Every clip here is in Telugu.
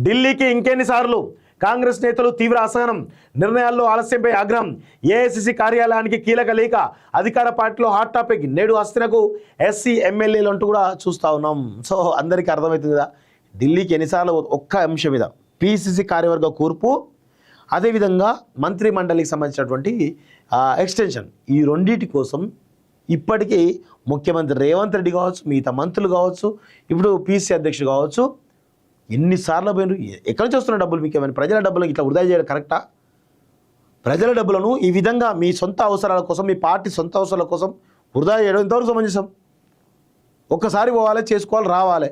ఢిల్లీకి ఇంకెన్నిసార్లు కాంగ్రెస్ నేతలు తీవ్ర అసహనం, నిర్ణయాల్లో ఆలస్యంపై ఆగ్రహం, ఏఐసిసి కార్యాలయానికి కీలక లేఖ, అధికార పార్టీలో హాట్ టాపిక్, నేడు హస్తినకు ఎస్సీ ఎమ్మెల్యేలు అంటూ కూడా చూస్తూ ఉన్నాం. సో అందరికీ అర్థమవుతుంది కదా ఢిల్లీకి ఎన్నిసార్లు ఒక్క అంశం మీద పిసిసి కార్యవర్గ కూర్పు, అదేవిధంగా మంత్రి మండలికి సంబంధించినటువంటి ఎక్స్టెన్షన్, ఈ రెండింటి కోసం ఇప్పటికీ ముఖ్యమంత్రి రేవంత్ రెడ్డి కావచ్చు, మిగతా మంత్రులు కావచ్చు, ఇప్పుడు పిసిసి అధ్యక్షుడు కావచ్చు, ఎన్నిసార్లు పోయినారు. ఎక్కడి నుంచి వస్తున్న డబ్బులు? మీకు ఏమైనా ప్రజల డబ్బులను ఇట్లా వృధా చేయడం కరెక్టా? ప్రజల డబ్బులను ఈ విధంగా మీ సొంత అవసరాల కోసం, మీ పార్టీ సొంత అవసరాల కోసం వృధా చేయడం ఎంతవరకు సమంజసం? ఒక్కసారి పోవాలి, చేసుకోవాలి, రావాలి.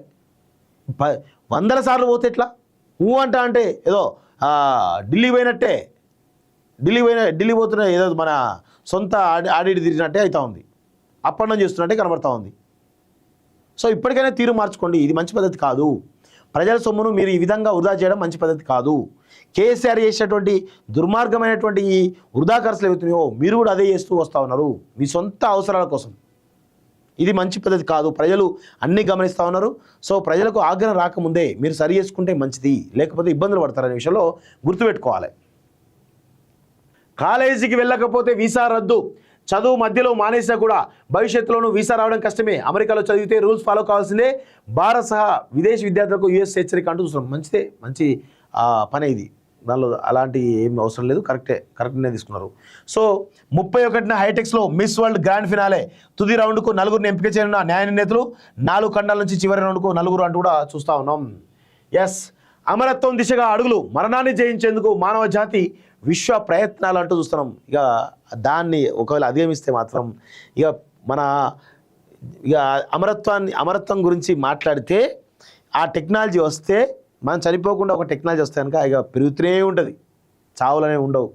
100 సార్లు పోతే ఎట్లా? అంటే ఏదో ఢిల్లీ పోయినట్టే, ఢిల్లీ పోతున్న ఏదో మన సొంత ఆడిడి తిరిగినట్టే అవుతా ఉంది, అప్పన్నం చేస్తున్నట్టే కనబడతా ఉంది. సో ఇప్పటికైనా తీరు మార్చుకోండి, ఇది మంచి పద్ధతి కాదు. ప్రజల సొమ్మును మీరు ఈ విధంగా వృధా చేయడం మంచి పద్ధతి కాదు. కేసీఆర్ చేసేటువంటి దుర్మార్గమైనటువంటి ఈ వృధా ఖర్చులు ఏవైతున్నాయో మీరు కూడా అదే చేస్తూ వస్తూ ఉన్నారు మీ సొంత అవసరాల కోసం. ఇది మంచి పద్ధతి కాదు. ప్రజలు అన్నీ గమనిస్తూ ఉన్నారు. సో ప్రజలకు ఆగ్రహం రాకముందే మీరు సరి చేసుకుంటే మంచిది, లేకపోతే ఇబ్బందులు పడతారనే విషయంలో గుర్తుపెట్టుకోవాలి. కాలేజీకి వెళ్ళకపోతే వీసా రద్దు, చదువు మధ్యలో మానేసినా కూడా భవిష్యత్తులోనూ వీసా రావడం కష్టమే, అమెరికాలో చదివితే రూల్స్ ఫాలో కావాల్సిందే, భారత్ సహా విదేశీ విద్యార్థులకు యుఎస్ హెచ్చరిక అంటూ చూస్తున్నాం. మంచిదే, మంచి పని ఇది, దానిలో అలాంటి ఏం అవసరం లేదు, కరెక్ట్నే తీసుకున్నారు. సో 31న హైటెక్స్లో మిస్ వరల్డ్ గ్రాండ్ ఫినాలే, తుది రౌండ్కు 4గురిని ఎంపిక చేయనున్న న్యాయ నిర్ణేతలు, 4 ఖండాల నుంచి చివరి రౌండ్కు 4 అంటూ కూడా చూస్తూ ఉన్నాం. ఎస్, అమరత్వం దిశగా అడుగులు, మరణాన్ని జయించేందుకు మానవ జాతి విశ్వ ప్రయత్నాలు అంటూ చూస్తున్నాం. ఇక దాన్ని ఒకవేళ అధిగమిస్తే మాత్రం ఇక అమరత్వం గురించి మాట్లాడితే ఆ టెక్నాలజీ వస్తే మనం చనిపోకుండా ఒక టెక్నాలజీ వస్తే కనుక ఇక పెరుగుతూనే ఉంటుంది, చావులనే ఉండవు.